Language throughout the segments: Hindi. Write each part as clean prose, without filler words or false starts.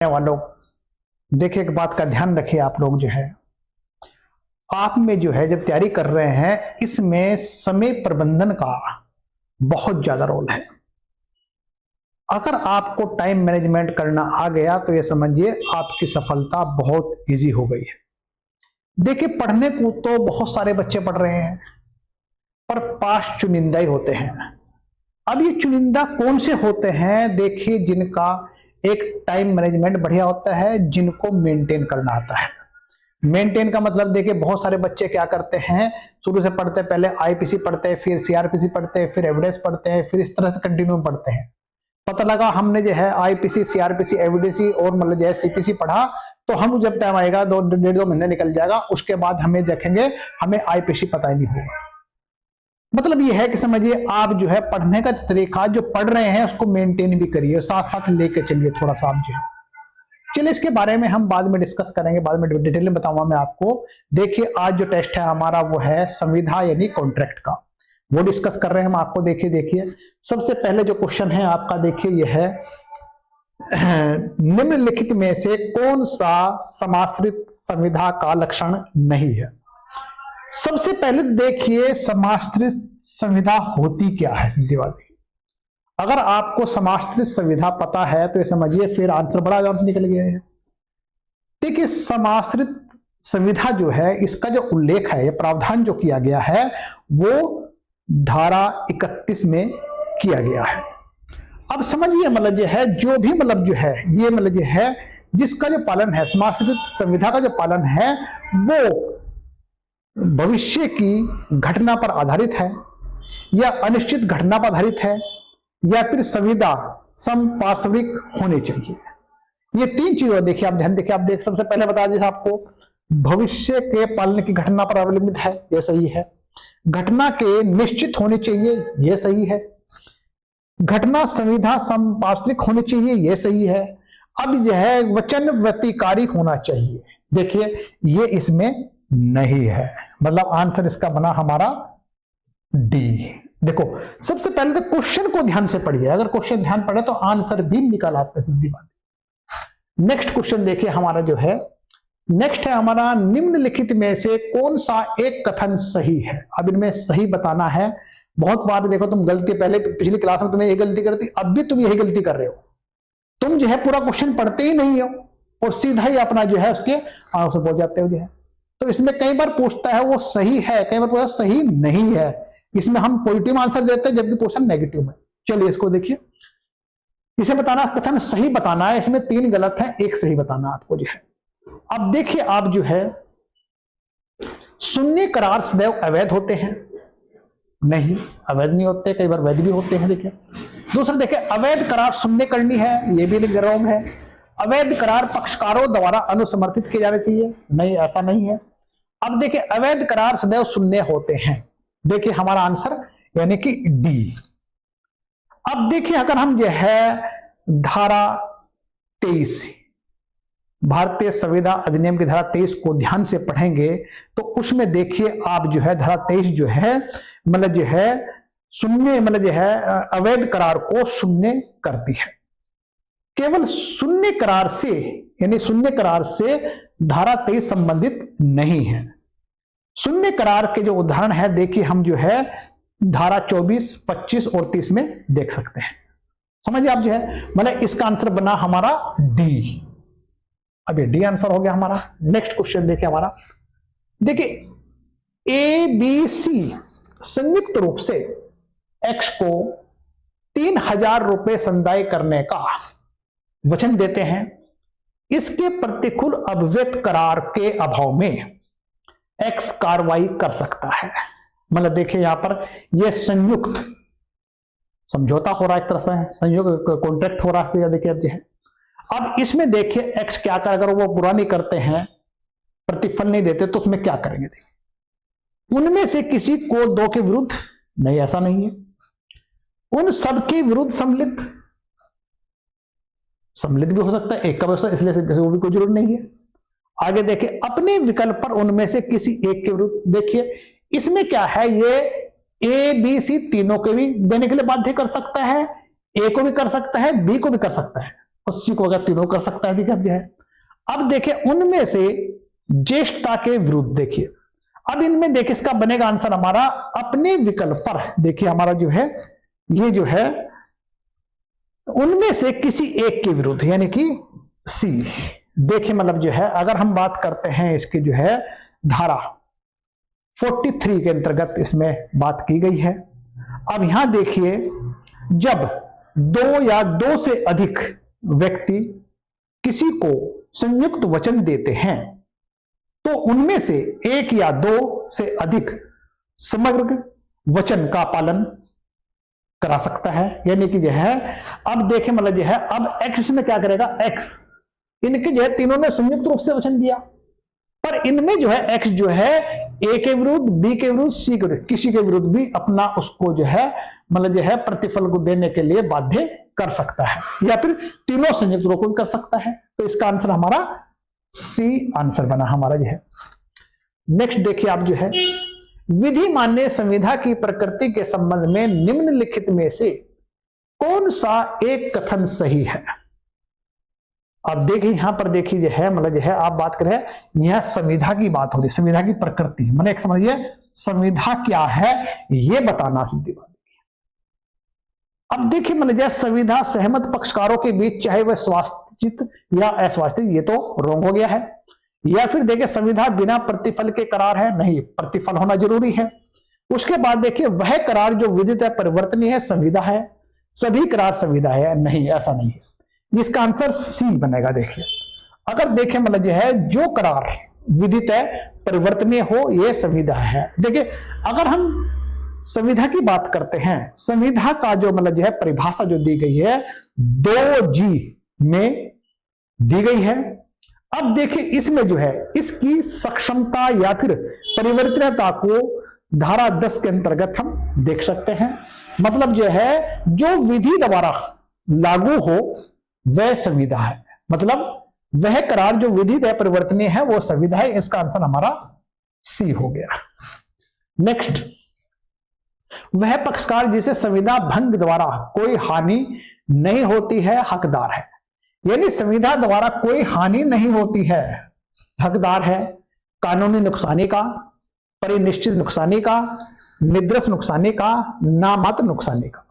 वालों, देखिए एक बात का ध्यान रखिए। आप लोग जो है आप में जो है जब तैयारी कर रहे हैं, इसमें समय प्रबंधन का बहुत ज्यादा रोल है। अगर आपको टाइम मैनेजमेंट करना आ गया तो ये समझिए आपकी सफलता बहुत इजी हो गई है। देखिए पढ़ने को तो बहुत सारे बच्चे पढ़ रहे हैं, पर पास चुनिंदा ही होते हैं। अब ये चुनिंदा कौन से होते हैं? देखिए जिनका एक टाइम मैनेजमेंट बढ़िया होता है, जिनको मेंटेन करना आता है। मेंटेन का मतलब देखिए बहुत सारे बच्चे क्या करते हैं, शुरू से पढ़ते पहले आईपीसी पढ़ते हैं, फिर सीआरपीसी पढ़ते हैं, फिर एविडेंस पढ़ते हैं, फिर इस तरह से कंटिन्यू पढ़ते हैं। पता लगा हमने जो है आईपीसी, सीआरपीसी, एविडेंसी और मतलब जो है सीपीसी पढ़ा, तो हम जब टाइम आएगा 2 महीने निकल जाएगा, उसके बाद हमें देखेंगे हमें आईपीसी पता ही नहीं होगा। मतलब ये है कि समझिए आप जो है पढ़ने का तरीका जो पढ़ रहे हैं उसको मेंटेन भी करिए, साथ साथ लेके चलिए थोड़ा सा आप जो है। चलिए इसके बारे में हम बाद में डिस्कस करेंगे, बाद में डिटेल में बताऊंगा मैं आपको। देखिए आज जो टेस्ट है हमारा वो है संविदा यानी कॉन्ट्रैक्ट का, वो डिस्कस कर रहे हैं हम आपको। देखिए सबसे पहले जो क्वेश्चन है आपका, देखिए ये है निम्नलिखित में से कौन सा समाश्रित संविदा का लक्षण नहीं है? सबसे पहले देखिए समाश्रित संविदा होती क्या है। सीधी बात, अगर आपको समाश्रित संविदा पता है तो ये समझिए फिर आंसर बड़ा आराम से निकल गया है। देखिए समाश्रित संविदा जो है इसका जो उल्लेख है, ये प्रावधान जो किया गया है वो धारा 31 में किया गया है। अब समझिए मतलब जो है जो भी मतलब जो है ये मतलब जो है जिसका जो पालन है, समाश्रित संविदा का जो पालन है वो भविष्य की घटना पर आधारित है या अनिश्चित घटना पर आधारित है या फिर संविदा समपार्श्विक होनी चाहिए। ये तीन चीजें देखिए आप ध्यान देखिए, आप देख सबसे पहले बता दिया आपको भविष्य के पालन की घटना पर अवलंबित है, ये सही है। घटना के निश्चित होनी चाहिए, ये सही है। घटना संविदा समपार्श्विक होनी चाहिए, ये सही है। अब यह है वचन व्यतिकारी होना चाहिए, देखिए ये इसमें नहीं है, मतलब आंसर इसका बना हमारा डी। देखो सबसे पहले तो क्वेश्चन को ध्यान से पढ़िए, अगर क्वेश्चन ध्यान पढ़े तो आंसर भी निकल आते हैं, सीधी बात। नेक्स्ट क्वेश्चन देखिए हमारा जो है, नेक्स्ट है हमारा निम्नलिखित में से कौन सा एक कथन सही है? अब इनमें सही बताना है। बहुत बार देखो तुम गलती, पहले पिछली क्लास में तुम्हें ये गलती करती, अब भी तुम यही गलती कर रहे हो। तुम जो है पूरा क्वेश्चन पढ़ते ही नहीं हो और सीधा ही अपना जो है उसके आंसर पहुंच जाते हो जो है। तो इसमें कई बार पूछता है वो सही है, कई बार पूछता है सही नहीं है। इसमें हम पॉजिटिव आंसर देते हैं जबकि क्वेश्चन नेगेटिव में। चलिए इसको देखिए, इसे बताना कथन सही बताना है, इसमें 3 गलत है, 1 सही बताना आपको जो है। अब देखिए आप जो है शून्य करार सदैव अवैध होते हैं? नहीं, अवैध नहीं होते, कई बार वैध भी होते हैं। देखिए दूसरा देखिए अवैध करार शून्य करनी है, यह भी रॉन्ग है। अवैध करार पक्षकारों द्वारा अनुसमर्थित किए जाने चाहिए, नहीं ऐसा नहीं है। अब देखिए अवैध करार सदैव शून्य होते हैं, देखिए हमारा आंसर यानी कि डी। अब देखिए अगर हम जो है धारा 23 भारतीय संविदा अधिनियम की धारा 23 को ध्यान से पढ़ेंगे तो उसमें देखिए आप जो है धारा 23 जो है मतलब जो है शून्य मतलब जो है अवैध करार को शून्य करती है। केवल शून्य करार से यानी शून्य करार से धारा 23 संबंधित नहीं है। शून्य करार के जो उदाहरण है देखिए हम जो है धारा 24, 25 और 30 में देख सकते हैं। समझिए आप जो है मतलब इसका आंसर बना हमारा डी। अब ये डी आंसर हो गया हमारा। नेक्स्ट क्वेश्चन देखिए हमारा, देखिए ए बी सी संयुक्त रूप से एक्स को 3000 रुपए संदाय करने का वचन देते हैं। इसके प्रतिकूल अभिव्यक्त करार के अभाव में एक्स कार्रवाई कर सकता है। मतलब देखिए यहां पर यह संयुक्त समझौता हो रहा है, एक तरह से संयुक्त कॉन्ट्रैक्ट हो रहा है। देखिए अब जो है अब इसमें देखिए एक्स क्या कर, अगर वो पूरा नहीं करते हैं, प्रतिफल नहीं देते तो उसमें क्या करेंगे? देखिए उनमें से किसी को 2 के विरुद्ध, नहीं ऐसा नहीं है। उन सब के विरुद्ध सम्मिलित भी हो सकता है, एक का व्यवस्था, इसलिए वो भी कोई जरूरत नहीं है। आगे देखिए अपने विकल्प पर उनमें से किसी एक के विरुद्ध। देखिए इसमें क्या है, ये ए बी सी तीनों के भी देने के लिए बाध्य कर सकता है, ए को भी कर सकता है, बी को भी कर सकता है। उसी को अगर तीनों कर सकता है अधिगम्य है। अब देखिए उनमें से ज्येष्ठता के विरुद्ध, देखिए अब इनमें देखिए इसका बनेगा आंसर हमारा अपने विकल्प पर, देखिए हमारा जो है ये जो है उनमें से किसी एक के विरुद्ध, यानी कि सी। देखिए मतलब जो है अगर हम बात करते हैं इसकी जो है धारा 43 के अंतर्गत इसमें बात की गई है। अब यहां देखिए जब दो या दो से अधिक व्यक्ति किसी को संयुक्त वचन देते हैं तो उनमें से एक या दो से अधिक समग्र वचन का पालन करा सकता है, यानी कि जो है अब देखें मतलब जो है अब एक्स में क्या करेगा, एक्स इनके जो है तीनों ने संयुक्त रूप से वचन दिया, पर इनमें जो है एक्स जो है ए के विरुद्ध, बी के विरुद्ध, सी के विरुद्ध, किसी के विरुद्ध भी अपना उसको जो है मतलब जो है प्रतिफल को देने के लिए बाध्य कर सकता है, या फिर तीनों संयुक्त रूप में कर सकता है। तो इसका आंसर हमारा सी आंसर बना हमारा जो है। नेक्स्ट देखिए आप जो है विधि मान्य संविधा की प्रकृति के संबंध में निम्नलिखित में से कौन सा एक कथन सही है। अब देखिए यहां पर देखिए जो है मतलब जो है आप बात करें यहां संविधा की बात हो रही, संविधा की प्रकृति मतलब एक समझिए संविधा क्या है ये बताना सीधी बात। अब देखिए मतलब जो संविधा सहमत पक्षकारों के बीच चाहे वह स्वास्थ्यचित या अस्वास्थ्य, ये तो रोंग हो गया है, या फिर देखिए संविधा बिना प्रतिफल के करार है, नहीं प्रतिफल होना जरूरी है। उसके बाद देखिए वह करार जो विदित है परिवर्तनीय है संविधा है, सभी करार संविधा है, नहीं ऐसा नहीं है। इसका आंसर सी बनेगा। देखिए अगर देखें मतलब जो है जो करार विदित है परिवर्तनीय हो ये संविधा है। देखिए अगर हम संविधा की बात करते हैं, संविधा का जो मतलब जो है परिभाषा जो दी गई है 2G में दी गई है। अब देखिए इसमें जो है इसकी सक्षमता या फिर परिवर्तनीयता को धारा 10 के अंतर्गत हम देख सकते हैं। मतलब जो है जो विधि द्वारा लागू हो वह संविधा है, मतलब वह करार जो विधि है परिवर्तनीय है वो संविधा है। इसका आंसर हमारा सी हो गया। नेक्स्ट, वह पक्षकार जिसे संविधा भंग द्वारा कोई हानि नहीं होती है हकदार है, यानी संविधा द्वारा कोई हानि नहीं होती है, हकदार है कानूनी नुकसानी का, परिनिश्चित नुकसानी का, निद्रस नुकसानी का, नामात्र नुकसानी का।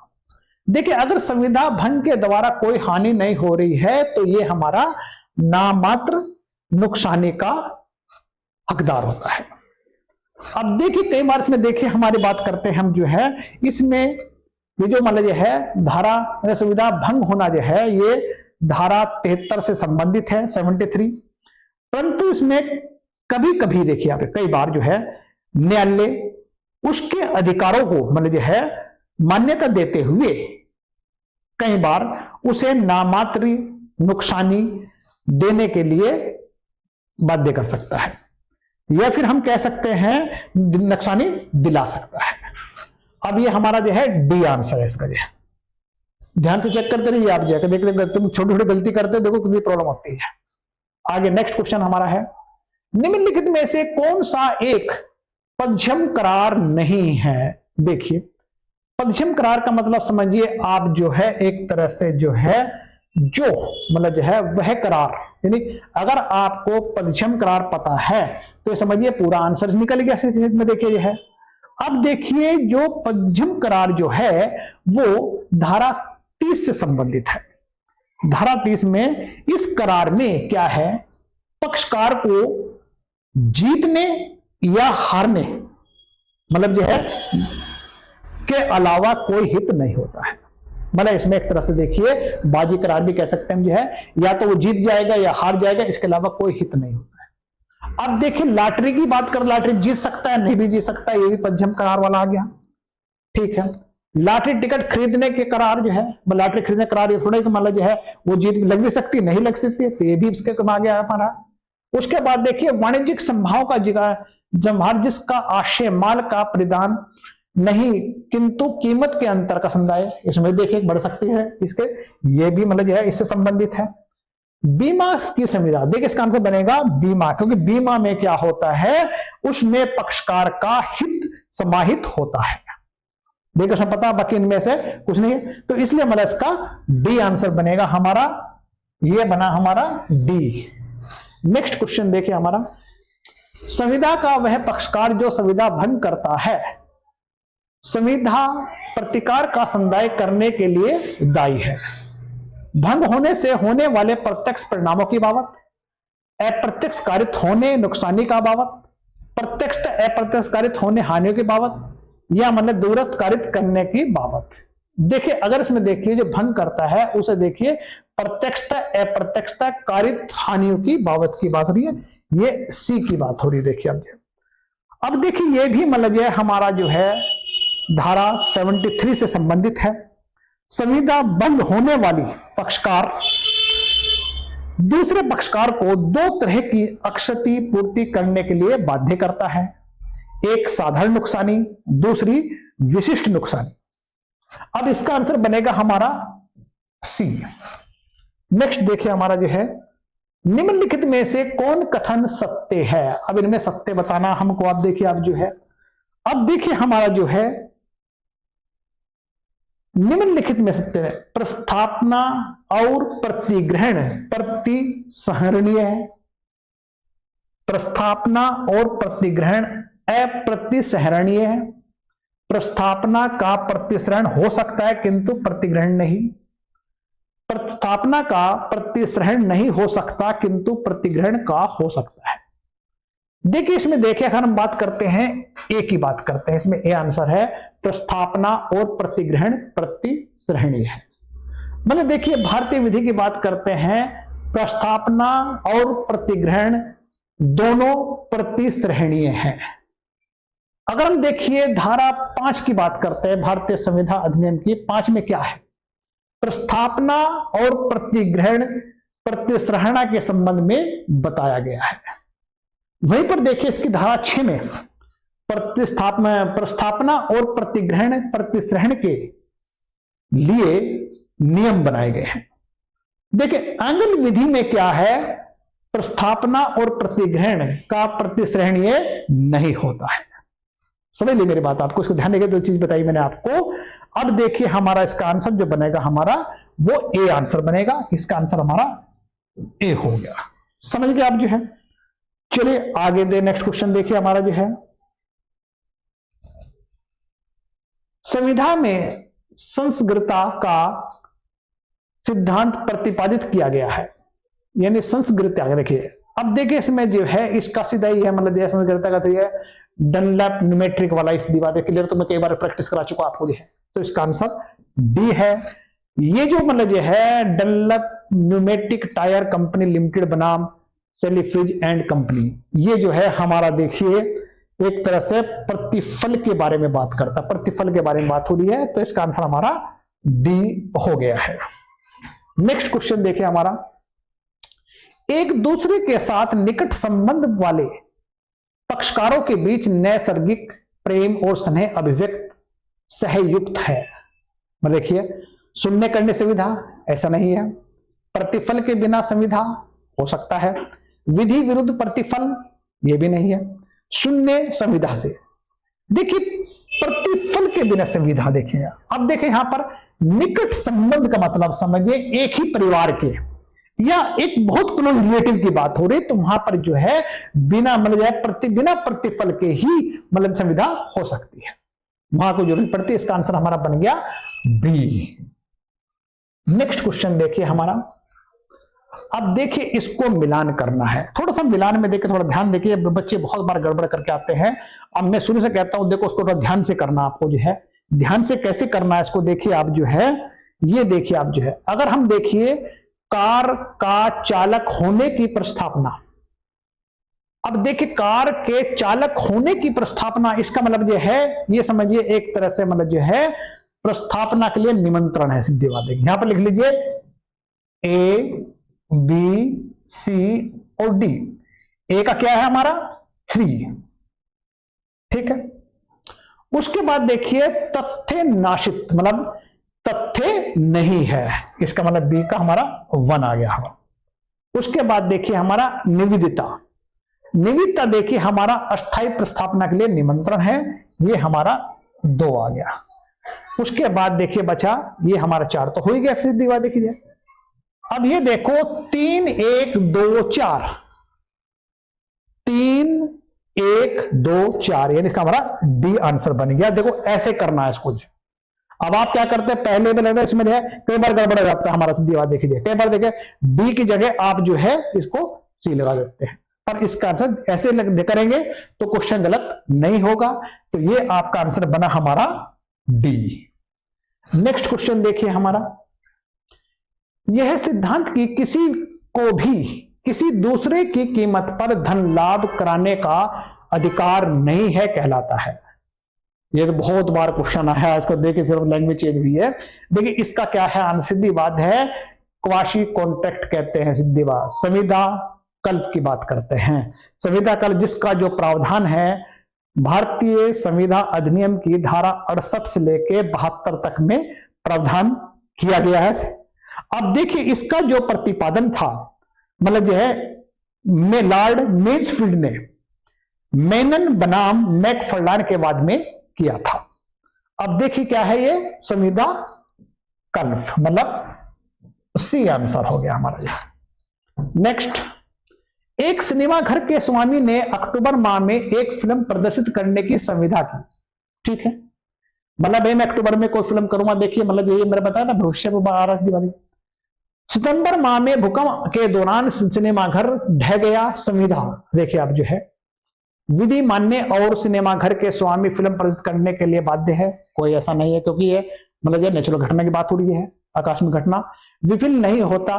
देखिए अगर संविधा भंग के द्वारा कोई हानि नहीं हो रही है तो ये हमारा नामात्र नुकसानी का हकदार होता है। अब देखिए कई बार इसमें देखिए हमारी बात करते हैं हम जो है इसमें ये जो मतलब जो है धारा संविधा भंग होना जो है ये धारा 73 से संबंधित है 73, परंतु इसमें कभी कभी देखिए आप कई बार जो है न्यायालय उसके अधिकारों को मतलब जो है मान्यता देते हुए कई बार उसे नामात्र नुकसानी देने के लिए बाध्य कर सकता है, या फिर हम कह सकते हैं नुकसानी दिला सकता है। अब ये हमारा जो है डी आंसर है इसका। जो है ध्यान से चेक करते रहिए आप, जो है देखते तुम छोटी छोटी गलती करते हो देखो कितनी प्रॉब्लम होती है। आगे नेक्स्ट क्वेश्चन हमारा है निम्नलिखित में से कौन सा एक पदक्षम करार नहीं है। देखिए पदक्षम करार का मतलब समझिए आप जो है एक तरह से जो है जो मतलब जो है वह करार, यानी अगर आपको पदक्षम करार पता है तो समझिए पूरा आंसर निकल गया में। देखिए यह है अब देखिए जो पदक्षम करार जो है वो धारा 30 से संबंधित है। धारा 30 में इस करार में क्या है पक्षकार को जीतने या हारने मतलब जो है के अलावा कोई हित नहीं होता है। मतलब इसमें एक तरह से देखिए बाजी करार भी कह सकते हैं जो है या तो वो जीत जाएगा या हार जाएगा, इसके अलावा कोई हित नहीं होता है। अब देखिए लॉटरी की बात कर, लॉटरी जीत सकता है नहीं भी जीत सकता है, ये भी पदक्षम करार वाला आ गया। ठीक है, लॉटरी टिकट खरीदने के करार जो है लॉटरी खरीदने करार ये थोड़ा कि मान लो जो है वो जीत लग भी सकती है नहीं लग सकती है, तो ये भी इसके कम आ गया हमारा। उसके बाद देखिए वाणिज्यिक संभाव का जवाहर जिसका आशय माल का परिधान नहीं किंतु कीमत के अंतर का समुदाय, इसमें देखिए बढ़ सकती है इसके, ये भी मतलब जो है इससे संबंधित है। बीमा की संविधा देखिए इसका आंसर बनेगा बीमा, क्योंकि बीमा में क्या होता है उसमें पक्षकार का हित समाहित होता है। देखिए उसमें पता बाकी इनमें से कुछ नहीं है, तो इसलिए मतलब इसका डी आंसर बनेगा हमारा ये बना हमारा डी। नेक्स्ट क्वेश्चन देखिए हमारा, संविदा का वह पक्षकार जो संविदा भंग करता है संविदा प्रतिकार का संदाय करने के लिए दायी है। भंग होने से होने वाले प्रत्यक्ष परिणामों की बाबत, अप्रत्यक्ष कारित होने नुकसानी का बाबत, प्रत्यक्ष अप्रत्यक्ष कारित होने हानियों की बाबत, या मतलब दूरस्थ कारित करने की बाबत। देखिए अगर इसमें देखिए जो भंग करता है उसे देखिए प्रत्यक्षता अप्रत्यक्षता कारित हानियों की बाबत की बात हो रही है, ये सी की बात हो रही है। देखिए अब देखिए ये भी मतलब जो है हमारा जो है धारा 73 से संबंधित है। संविदा भंग होने वाली पक्षकार दूसरे पक्षकार को दो तरह की क्षति पूर्ति करने के लिए बाध्य करता है, एक साधारण नुकसानी, दूसरी विशिष्ट नुकसानी। अब इसका आंसर बनेगा हमारा सी। नेक्स्ट देखिए हमारा जो है, निम्नलिखित में से कौन कथन सत्य है। अब इनमें सत्य बताना हमको, आप देखिए अब जो है, अब देखिए हमारा जो है निम्नलिखित में सत्य है, प्रस्थापना और प्रतिग्रहण प्रतिसंहरणीय है, प्रस्थापना और प्रतिग्रहण अप्रतिसंहरणीय है, प्रस्थापना का प्रतिसरण हो सकता है किंतु प्रतिग्रहण नहीं, प्रस्थापना का प्रतिसरण नहीं हो सकता किंतु प्रतिग्रहण का हो सकता है। देखिए इसमें देखिए अगर हम बात करते हैं ए की बात करते हैं, इसमें ए आंसर है प्रस्थापना और प्रतिग्रहण प्रतिसरणीय है। मतलब देखिए भारतीय विधि की बात करते हैं, प्रस्थापना और प्रतिग्रहण दोनों प्रतिसरणीय हैं। अगर हम देखिए धारा 5 की बात करते हैं भारतीय संविधा अधिनियम की, 5 में क्या है, प्रस्थापना और प्रतिग्रहण प्रतिसरणा के संबंध में बताया गया है। वहीं पर देखिए इसकी धारा 6 में प्रस्थापना और प्रतिग्रहण प्रतिसरण के लिए नियम बनाए गए हैं। देखिए आंगन विधि में क्या है, प्रस्थापना और प्रतिग्रहण का प्रतिसरणीय नहीं होता है। समझ ली मेरी बात, आपको इसको ध्यान देकर दो चीज बताई मैंने आपको। अब देखिए हमारा इसका आंसर जो बनेगा हमारा वो ए आंसर बनेगा, इसका आंसर हमारा ए हो गया। समझ गए आप जो है। चलिए आगे दे नेक्स्ट क्वेश्चन देखिए हमारा जो है, संविधा में संस्कृता का सिद्धांत प्रतिपादित किया गया है, यानी संस्कृत आगे देखिए। अब देखिए इसमें जो है इसका सीधा ही है, मतलब संस्कृता का तो ये डनलैप न्यूमेट्रिक वाला इस दीवार क्लियर तो मैं कई बार प्रैक्टिस करा चुका आपको, है तो इसका आंसर डी है। ये जो मतलब जो है डनलैप न्यूमेटिक टायर कंपनी लिमिटेड बनाम सेलिफ्रिज एंड कंपनी, ये जो है हमारा देखिए एक तरह से प्रतिफल के बारे में बात करता है, प्रतिफल के बारे में बात हो रही है, तो इसका आंसर हमारा डी हो गया है। नेक्स्ट क्वेश्चन देखिए हमारा, एक दूसरे के साथ निकट संबंध वाले पक्षकारों के बीच नैसर्गिक प्रेम और स्नेह अभिव्यक्त सहयुक्त है। देखिए सुनने करने संविधा ऐसा नहीं है, प्रतिफल के बिना संविधा हो सकता है, विधि विरुद्ध प्रतिफल ये भी नहीं है, शून्य संविधा से। देखिए प्रतिफल के बिना संविधा देखिए, अब देखिए यहां पर निकट संबंध का मतलब समझिए एक ही परिवार के या एक बहुत क्लोज रिलेटिव की बात हो रही, तो वहां पर जो है बिना मतलब बिना प्रतिफल के ही मतलब संविधा हो सकती है, वहां को जरूरत पड़ती है। इसका आंसर हमारा बन गया बी। नेक्स्ट क्वेश्चन देखिए हमारा, अब देखिए इसको मिलान करना है, थोड़ा सा मिलान में देखिए थोड़ा ध्यान देखिए, बच्चे बहुत बार गड़बड़ करके आते हैं। अब मैं शुरू से कहता हूं देखो उसको थोड़ा ध्यान से करना, आपको जो है ध्यान से कैसे करना है इसको देखिए। आप जो है ये देखिए, आप जो है अगर हम देखिए कार का चालक होने की प्रस्थापना, अब देखिए कार के चालक होने की प्रस्थापना, इसका मतलब जो है ये समझिए एक तरह से मतलब जो है प्रस्थापना के लिए निमंत्रण है, सीधी बात है। यहां पर लिख लीजिए ए बी सी और डी, ए का क्या है हमारा 3, ठीक है। उसके बाद देखिए तथ्य नाशित, मतलब तथ्य नहीं है, इसका मतलब बी का हमारा 1 आ गया हमारा। उसके बाद देखिए हमारा निविदिता, निविदिता देखिए हमारा अस्थायी प्रस्थापना के लिए निमंत्रण है, ये हमारा 2 आ गया। उसके बाद देखिए बचा ये हमारा 4 तो हो ही गया, फिर दीवार देखिए अब ये देखो 3 1 2 4, 3 1 2 4, यानी इसका हमारा डी आंसर बन गया। देखो ऐसे करना है इसको। अब आप क्या करते हैं, पहले में लगता है इसमें जो है कई बार गड़बड़ हो जाता है हमारा सीधी बात। देखिए कई बार देखे डी की जगह आप जो है इसको सी लगा देते हैं, पर इसका आंसर ऐसे करेंगे तो क्वेश्चन गलत नहीं होगा। तो ये आपका आंसर बना हमारा डी। नेक्स्ट क्वेश्चन देखिए हमारा, यह सिद्धांत की किसी को भी किसी दूसरे की कीमत पर धन लाभ कराने का अधिकार नहीं है कहलाता है। ये तो बहुत बार क्वेश्चन आया है, इसको देखिए सिर्फ लैंग्वेज चेंज हुई है। देखिए इसका क्या है, सीधी बात है क्वाशी कॉन्ट्रैक्ट कहते हैं, सीधी बात संविदा कल्प की बात करते हैं। संविदा कल्प जिसका जो प्रावधान है भारतीय संविदा अधिनियम की धारा 68 से लेके 72 तक में प्रावधान किया गया है। अब देखिए इसका जो प्रतिपादन था, मतलब जो है लॉर्ड मेन्सफील्ड ने मेनन बनाम मैकफर्लान के बाद में किया था। अब देखिए क्या है ये संविदा कल्प, मतलब सी आंसर हो गया हमारा यह। नेक्स्ट, एक सिनेमा घर के स्वामी ने अक्टूबर माह में एक फिल्म प्रदर्शित करने की संविदा की। ठीक है, मतलब मैं अक्टूबर में कोई फिल्म करूंगा, देखिए मतलब ये मेरा बताया ना भविष्य में आ रहा है दिवाली। सितंबर माह में भूकंप के दौरान सिनेमाघर ढह गया, संविदा देखिए आप जो है विधि मान्य और सिनेमाघर के स्वामी फिल्म प्रदर्शित करने के लिए बाध्य है। कोई ऐसा नहीं है, क्योंकि ये मतलब ये नेचुरल घटना की बात हो रही है, आकस्मिक घटना। विफल नहीं होता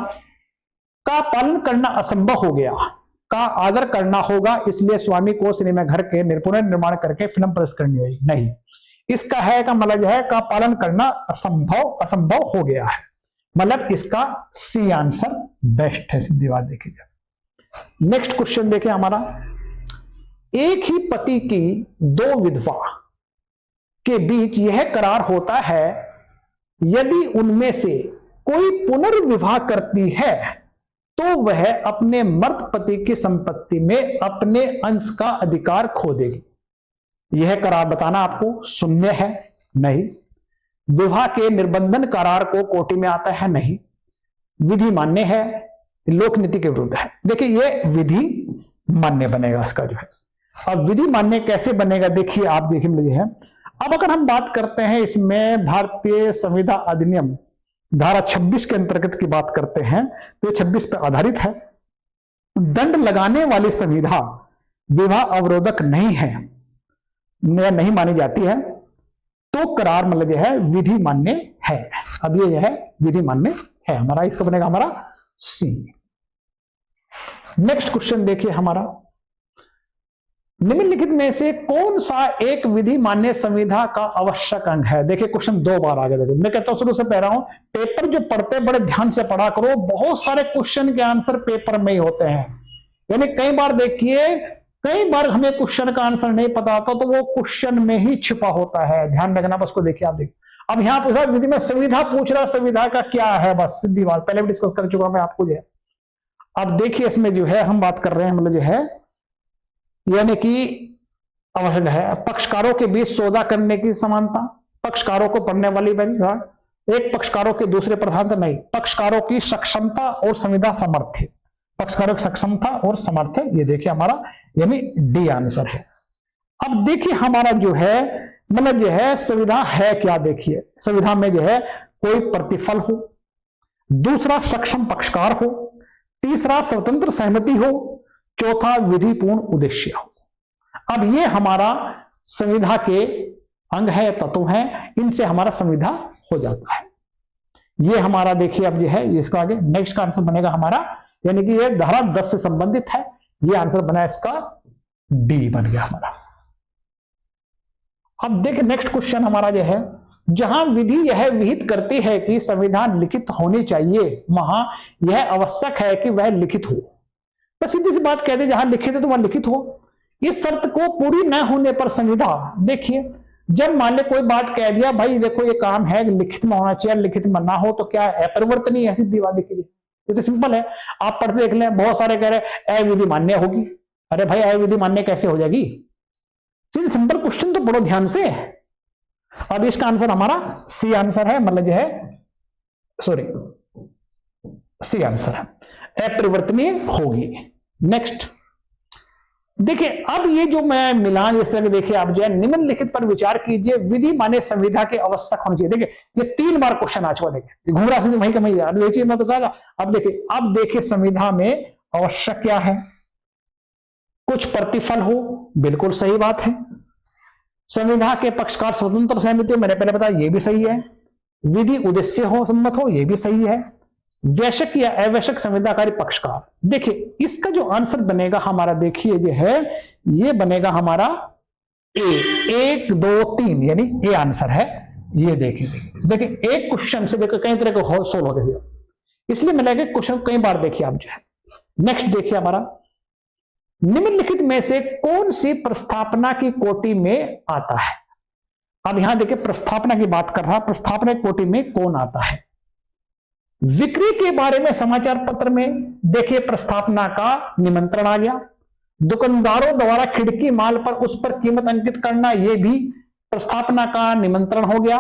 का पालन करना असंभव हो गया, का आदर करना होगा, इसलिए स्वामी को सिनेमाघर के पुनर्निर्माण करके फिल्म प्रदर्शित करनी होगी। नहीं, इसका है का मतलब है का पालन करना असंभव हो गया है, मतलब इसका सी आंसर बेस्ट है, सीधी बात देखिए। नेक्स्ट क्वेश्चन देखिए हमारा, एक ही पति की दो विधवा के बीच यह करार होता है यदि उनमें से कोई पुनर्विवाह करती है तो वह अपने मर्द पति की संपत्ति में अपने अंश का अधिकार खो देगी। यह करार बताना आपको शून्य है, नहीं। विवाह के निर्बंधन करार को कोटि में आता है, नहीं। विधि मान्य है, लोक नीति के विरुद्ध है। देखिए ये विधि मान्य बनेगा इसका जो है। अब विधि मान्य कैसे बनेगा, देखिए आप देखिए मुझे है। अब अगर हम बात करते हैं इसमें भारतीय संविदा अधिनियम धारा 26 के अंतर्गत की बात करते हैं तो ये 26 पर आधारित है। दंड लगाने वाली संविदा विवाह अवरोधक नहीं है, नहीं मानी जाती है, तो करार मतलब यह है विधि मान्य है। अब ये है विधि मान्य है हमारा, इसका बनेगा हमारा सी। नेक्स्ट क्वेश्चन देखिए हमारा, निम्नलिखित में से कौन सा एक विधि मान्य संविधा का आवश्यक अंग है। देखिए क्वेश्चन दो बार आगे देखो, मैं कहता हूं शुरू से कह रहा हूं पेपर जो पढ़ते बड़े ध्यान से पढ़ा करो, बहुत सारे क्वेश्चन के आंसर पेपर में ही होते हैं। यानी कई बार देखिए, कई बार हमें क्वेश्चन का आंसर नहीं पता होता तो वो क्वेश्चन में ही छिपा होता है, ध्यान रखना बस को। देखिए आप देखिए, अब यहाँ पूछा विधि में संविधा पूछ रहा, संविधा का क्या है, बस सीधी बात, पहले भी डिस्कस कर चुका मैं आपको जो है। अब देखिए इसमें जो है हम बात कर रहे हैं मतलब जो है यानी कि आवश्यक है पक्षकारों के बीच सौदा करने की समानता, पक्षकारों को पढ़ने वाली एक पक्षकारों के दूसरे प्रधानता नहीं, पक्षकारों की सक्षमता और संविदा सामर्थ्य, पक्षकारों की सक्षमता और सामर्थ्य, ये देखिए हमारा यानी डी आंसर है। अब देखिए हमारा जो है मतलब जो है संविधा है क्या, देखिए संविधा में जो है कोई प्रतिफल हो, दूसरा सक्षम पक्षकार हो, तीसरा स्वतंत्र सहमति हो, चौथा विधिपूर्ण उद्देश्य हो। अब ये हमारा संविधा के अंग है, तत्व हैं, इनसे हमारा संविधा हो जाता है। ये हमारा देखिए अब जो है इसका आगे नेक्स्ट का आंसर बनेगा हमारा, यानी कि ये धारा 10 से संबंधित है, ये आंसर बना इसका डी बन गया हमारा। अब देखिए नेक्स्ट क्वेश्चन हमारा जो है, जहां विधि यह विहित करती है कि संविधान लिखित होनी चाहिए वहां यह आवश्यक है कि वह लिखित हो। तो सीधी सी बात कहते जहां लिखित है तो वहां लिखित हो। इस शर्त को पूरी न होने पर संविधा, देखिए जब मान ले कोई बात कह दिया भाई देखो ये काम है लिखित में होना चाहिए, लिखित में ना हो तो क्या अपरिवर्तनीय है, सीधी बात देखिए ये तो सिंपल है। आप पढ़ते देख लें, बहुत सारे कह रहे अविधि मान्य होगी, अरे भाई अविधि मान्य कैसे हो जाएगी, सीधे सिंपल क्वेश्चन तो पढ़ो ध्यान से। अब इसका आंसर हमारा सी आंसर है, मतलब जो है सॉरी सी आंसर है, अपरिवर्तनीय होगी। नेक्स्ट देखिए, अब ये जो मैं मिलान इस तरह के देखिए आप जो है निम्नलिखित पर विचार कीजिए, विधि माने संविधा के आवश्यक होनी चाहिए। देखिए ये 3 बार क्वेश्चन आ चुका, देखिए घूम रहा वहीं का वहीं ये चीज मैं बताया। अब देखिए संविधा में आवश्यक क्या है, कुछ प्रतिफल हो, बिल्कुल सही बात है। संविधा के पक्षकार स्वतंत्र सहमति, मैंने पहले बताया ये भी सही है। विधि उद्देश्य हो सम्मत हो, ये भी सही है। वैश्यक या अवैश्यक संविदाकारी पक्षकार, देखिए इसका जो आंसर बनेगा हमारा, देखिए ये है, ये बनेगा हमारा ए, 1 2 3 यानी ए आंसर है। ये देखिए एक क्वेश्चन से देखो कई तरह के सोल्व हो गए, इसलिए मैंने क्वेश्चन कई बार देखिए आप जो है। नेक्स्ट देखिए हमारा, निम्नलिखित में से कौन सी प्रस्थापना की कोटि में आता है। अब यहां देखिए प्रस्थापना की बात कर रहा, प्रस्थापना की कोटि में कौन आता है। बिक्री के बारे में समाचार पत्र में देखिए प्रस्थापना का निमंत्रण आ गया। दुकानदारों द्वारा खिड़की माल पर उस पर कीमत अंकित करना, यह भी प्रस्थापना का निमंत्रण हो गया।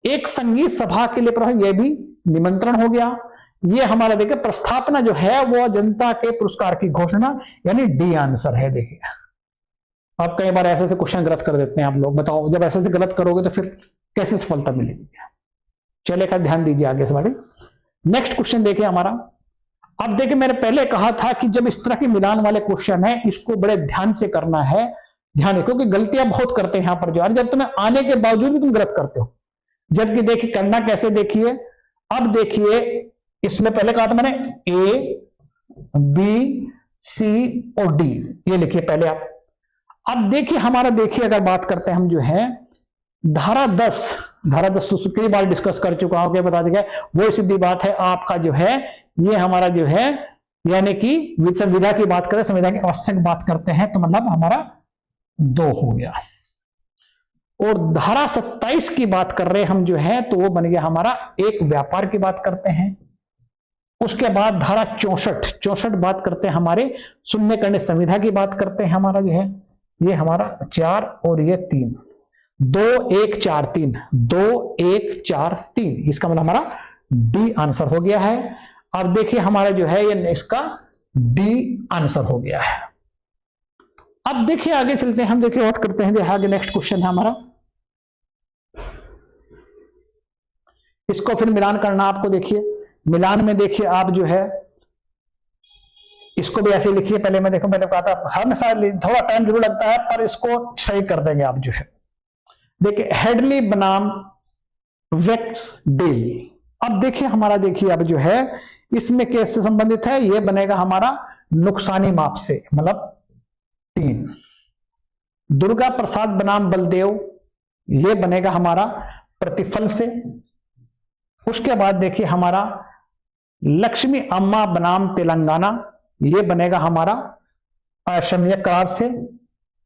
एक संगीत सभा के लिए यह भी निमंत्रण हो गया। ये हमारा देखिए प्रस्थापना जो है वो जनता के पुरस्कार की घोषणा, यानी डी आंसर है। देखिए आप कई बार ऐसे क्वेश्चन गलत कर देते हैं आप लोग, बताओ जब ऐसे गलत करोगे तो फिर कैसे सफलता मिलेगी। चलेगा, ध्यान दीजिए आगे से बारे। नेक्स्ट क्वेश्चन देखिए हमारा, अब देखिए मैंने पहले कहा था कि जब इस तरह के मिलान वाले क्वेश्चन है इसको बड़े ध्यान से करना है। ध्यान रखो कि गलतियां बहुत करते हैं यहां पर जो, जब तुम्हें आने के बावजूद भी तुम गलत करते हो। जबकि देखिए करना कैसे, देखिए अब देखिए इसमें पहले कहा था मैंने ए बी सी और डी, ये लिखिए पहले आप। अब देखिए हमारा, देखिए अगर बात करते हैं हम जो है धारा 10 तो कई बार डिस्कस कर चुका हूं, क्या बता दिया, वो सीधी बात है आपका जो है, ये हमारा जो है यानी कि संविधा की बात करें, संविधा की आवश्यक बात करते हैं तो मतलब हमारा 2 हो गया। और धारा 27 की बात कर रहे हैं हम जो है तो वो बन गया हमारा एक व्यापार की बात करते हैं। उसके बाद धारा 64 बात करते हैं हमारे शून्य करने संविधा की बात करते हैं, हमारा जो है ये हमारा 4 और ये 3, 2 1 4 3, 2 1 4 3, इसका मतलब हमारा डी आंसर हो गया है। अब देखिए हमारा जो है ये इसका डी आंसर हो गया है। अब देखिए आगे चलते हैं हम, देखिए बात करते हैं आगे। नेक्स्ट क्वेश्चन है हमारा, इसको फिर मिलान करना आपको। देखिए मिलान में देखिए आप जो है इसको भी ऐसे लिखिए, पहले मैं देखो मैंने कहा था हमेशा थोड़ा टाइम जरूर लगता है पर इसको सही कर देंगे आप जो है। देखिए हेडली बनाम वेक्स डेल, अब देखिए हमारा, देखिए अब जो है इसमें कैसे संबंधित है, ये बनेगा हमारा नुकसानी माप से, मतलब 3। दुर्गा प्रसाद बनाम बलदेव, ये बनेगा हमारा प्रतिफल से। उसके बाद देखिए हमारा लक्ष्मी अम्मा बनाम तेलंगाना, ये बनेगा हमारा अक्षम्य करार से,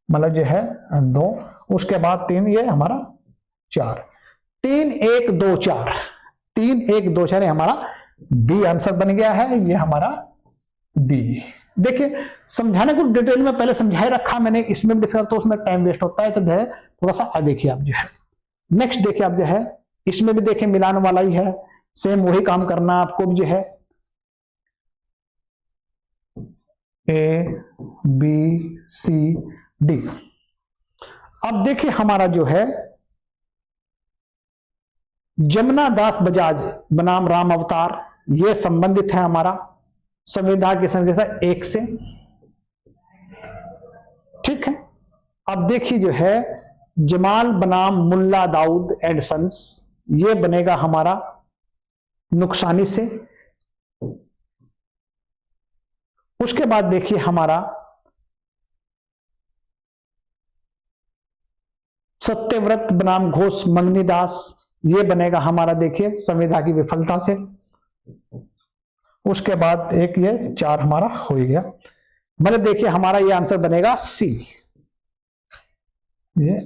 मतलब जो है 2। उसके बाद 3, ये हमारा 4, 3 1 2 4, 3 1 2 4 हमारा बी आंसर बन गया है, ये हमारा बी। देखिए समझाने को डिटेल में पहले समझाए रखा मैंने, इसमें डिस्कस तो उसमें टाइम वेस्ट होता है, तो जो है थोड़ा सा देखिए आप जो है। नेक्स्ट देखिए आप जो है इसमें भी देखिए मिलान वाला ही है, सेम वही काम करना आपको भी जो है। ए बी सी डी, अब देखिए हमारा जो है जमुना दास बजाज बनाम राम अवतार, ये संबंधित है हमारा संविधा की संख्या 1 से, ठीक है। अब देखिए जो है जमाल बनाम मुल्ला दाऊद एंड सन्स, ये बनेगा हमारा नुकसानी से। उसके बाद देखिए हमारा सत्यव्रत बनाम घोष मंगनी दास, ये बनेगा हमारा देखिए संविधा की विफलता से। उसके बाद एक ये 4 हमारा हो गया, मतलब देखिए हमारा ये आंसर बनेगा सी, ये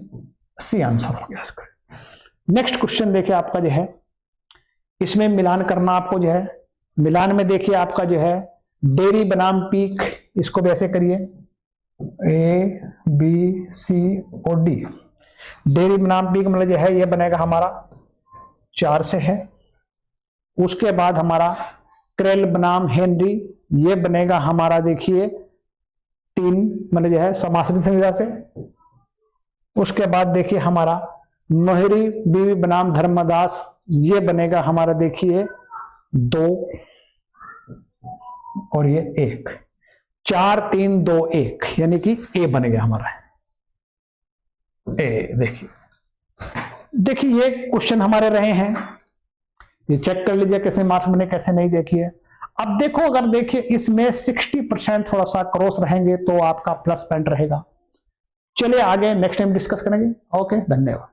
सी आंसर हो गया इसका। नेक्स्ट क्वेश्चन देखिए आपका जो है इसमें मिलान करना आपको जो है, मिलान में देखिए आपका जो है डेरी बनाम पीक, इसको भी ऐसे करिए ए बी सी और डी। डेरी बनाम पीक मतलब जो है ये बनेगा हमारा 4 से है। उसके बाद हमारा क्रेल बनाम हेनरी, ये बनेगा हमारा देखिए 3 मतलब जो है समाश्रित संविधा से। उसके बाद देखिए हमारा मोहरी बीवी बनाम धर्मदास, ये बनेगा हमारा देखिए 2 और ये 1, 4 3 2 1, यानी कि ए बनेगा हमारा ए। देखिए ये क्वेश्चन हमारे रहे हैं, ये चेक कर लीजिए कैसे मार्क्स बने कैसे नहीं। देखिए अब देखो, अगर देखिए इसमें 60% थोड़ा सा क्रॉस रहेंगे तो आपका प्लस पॉइंट रहेगा। चलिए आगे नेक्स्ट टाइम डिस्कस करेंगे। ओके, धन्यवाद।